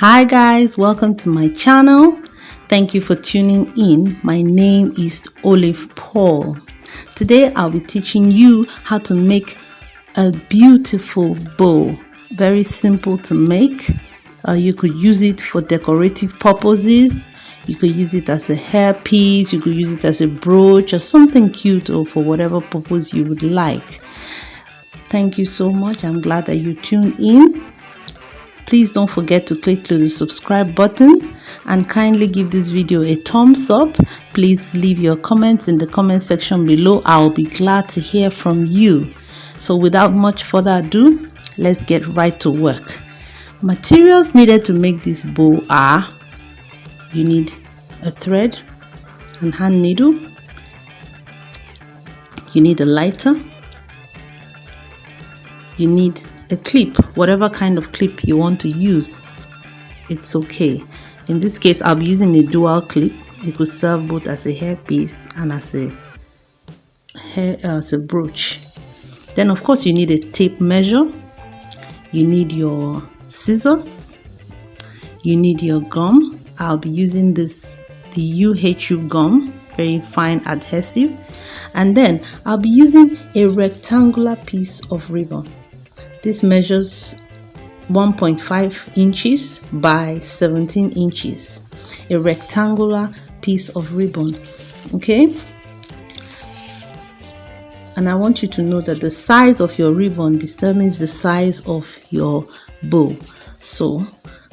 Hi guys, welcome to my channel. Thank you for tuning in. My name is Olive Paul. Today I'll be teaching you how to make a beautiful bow. Very simple to make. You could use it for decorative purposes. You could use it as a hairpiece. You could use it as a brooch or something cute, or for whatever purpose you would like. Thank you so much. I'm glad that you tuned in. Please don't forget to click to the subscribe button and kindly give this video a thumbs up. Please leave your comments in the comment section below. I'll be glad to hear from you. So without much further ado, let's get right to work. Materials needed to make this bow are: you need a thread and hand needle, you need a lighter, you need a clip, whatever kind of clip you want to use, it's okay. In this case, I'll be using a dual clip. It could serve both as a hairpiece and as a brooch. Then of course you need a tape measure, you need your scissors, you need your gum. I'll be using the UHU gum, very fine adhesive, and then I'll be using a rectangular piece of ribbon. This measures 1.5 inches by 17 inches. A rectangular piece of ribbon. Okay? And I want you to know that the size of your ribbon determines the size of your bow. So,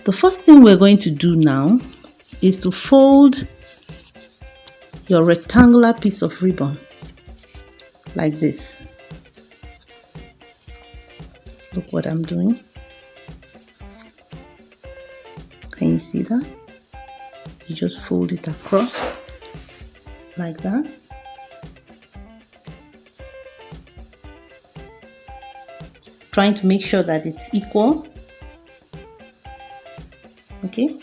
the first thing we're going to do now is to fold your rectangular piece of ribbon like this. Look what I'm doing. Can you see that? You just fold it across like that. Trying to make sure that it's equal. Okay?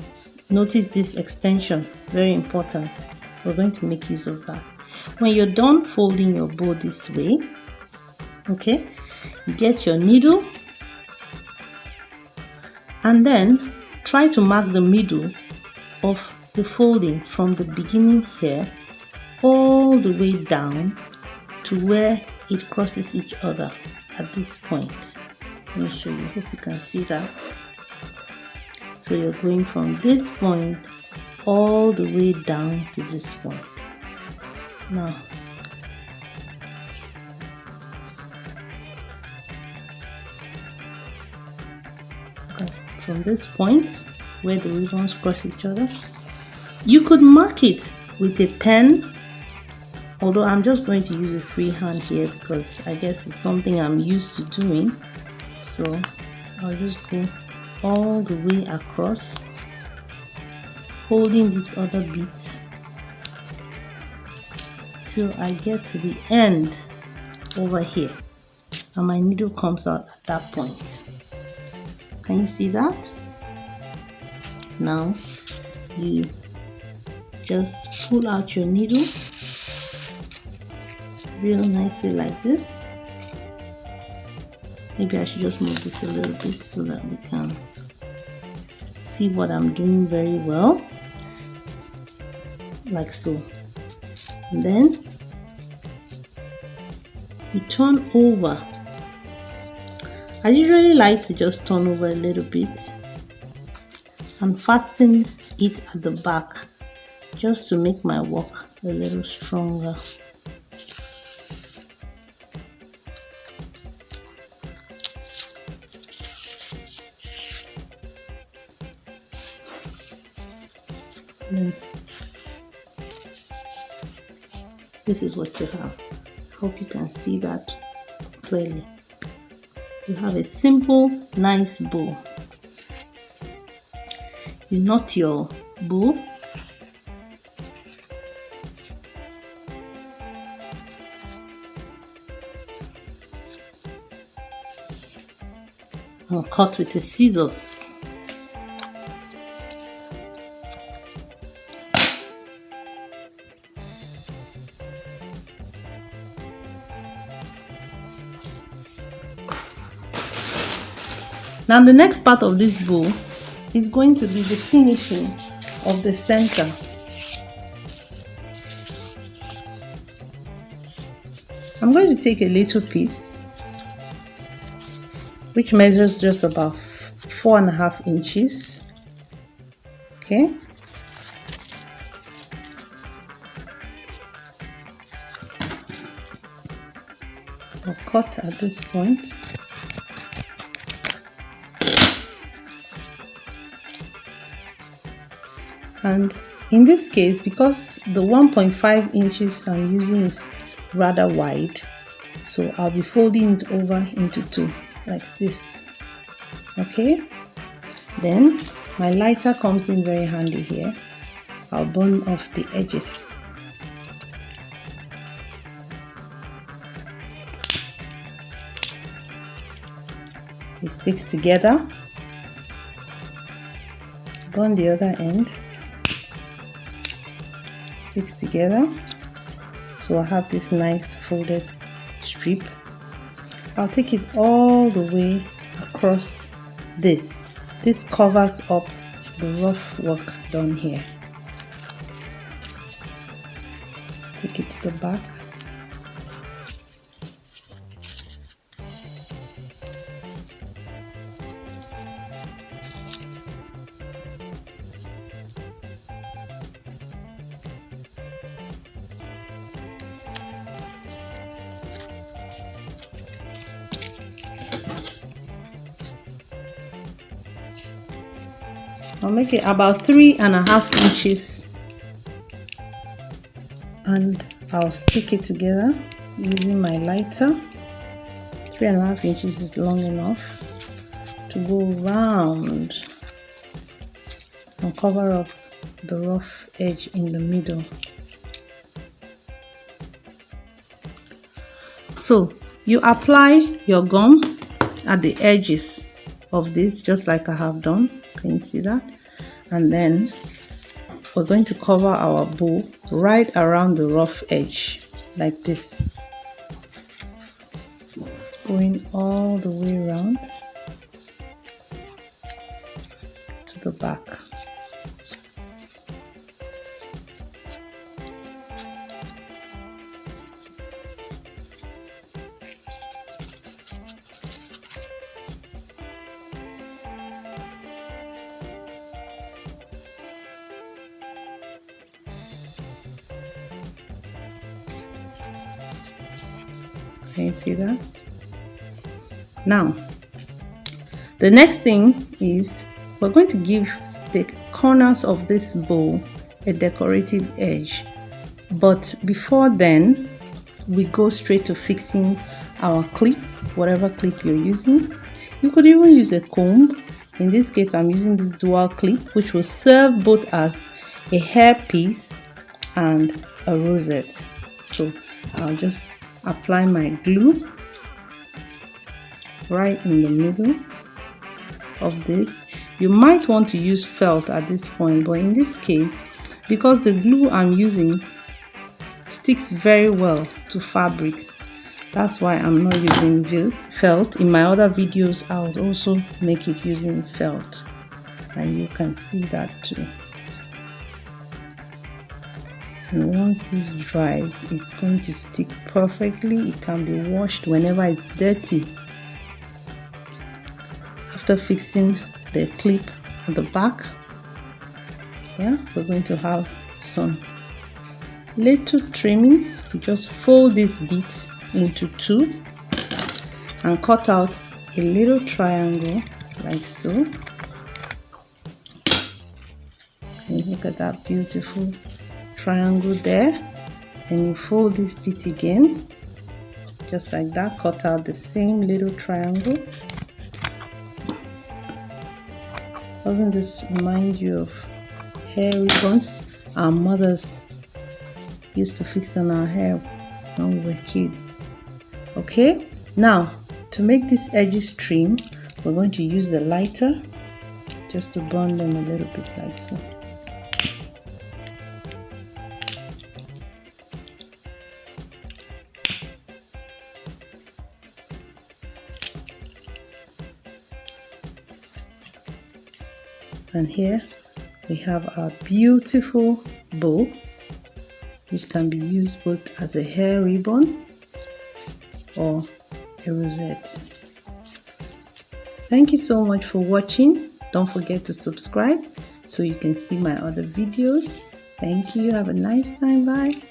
Notice this extension, very important. We're going to make use of that. When you're done folding your bow this way, okay, you get your needle and then try to mark the middle of the folding from the beginning here all the way down to where it crosses each other at this point. Let me show you. Hope you can see that. So you're going from this point all the way down to this point. Now from this point where the ribbons cross each other, you could mark it with a pen, although I'm just going to use a free hand here because I guess it's something I'm used to doing. So I'll just go all the way across, holding these other bits till I get to the end over here, and my needle comes out at that point. Can you see that? Now you just pull out your needle real nicely like this. Maybe I should just move this a little bit so that we can see what I'm doing very well, like so. And then you turn over. I usually like to just turn over a little bit and fasten it at the back just to make my work a little stronger. And this is what you have. I hope you can see that clearly. You have a simple, nice bow. You knot your bow. And cut with the scissors. Now the next part of this bow is going to be the finishing of the center. I'm going to take a little piece which measures just about 4.5 inches. Okay. I'll cut at this point. And in this case, because the 1.5 inches I'm using is rather wide, so I'll be folding it over into two like this. Okay, then my lighter comes in very handy here. I'll burn off the edges. It sticks together. Burn the other end. Sticks together. So I have this nice folded strip. I'll take it all the way across this. This covers up the rough work done here. Take it to the back. I'll make it about 3.5 inches and I'll stick it together using my lighter. 3.5 inches is long enough to go round and cover up the rough edge in the middle. So you apply your gum at the edges of this just like I have done. Can you see that? And then we're going to cover our bow right around the rough edge like this, going all the way around to the back. Can you see that? Now, the next thing is we're going to give the corners of this bow a decorative edge. But before then, we go straight to fixing our clip, whatever clip you're using. You could even use a comb. In this case, I'm using this dual clip, which will serve both as a hairpiece and a rosette. So I'll just apply my glue right in the middle of this. You might want to use felt at this point, but in this case, because the glue I'm using sticks very well to fabrics, that's why I'm not using felt. In my other videos, I would also make it using felt, and you can see that too. And once this dries, it's going to stick perfectly. It can be washed whenever it's dirty. After fixing the clip at the back, yeah, we're going to have some little trimmings. You just fold this bit into two and cut out a little triangle like so. And look at that beautiful triangle there. And you fold this bit again, just like that. Cut out the same little triangle. Doesn't this remind you of hair ribbons our mothers used to fix on our hair when we were kids? Okay, now to make these edges trim, we're going to use the lighter just to burn them a little bit like so. And here we have our beautiful bow, which can be used both as a hair ribbon or a rosette. Thank you so much for watching. Don't forget to subscribe so you can see my other videos. Thank you. Have a nice time. Bye.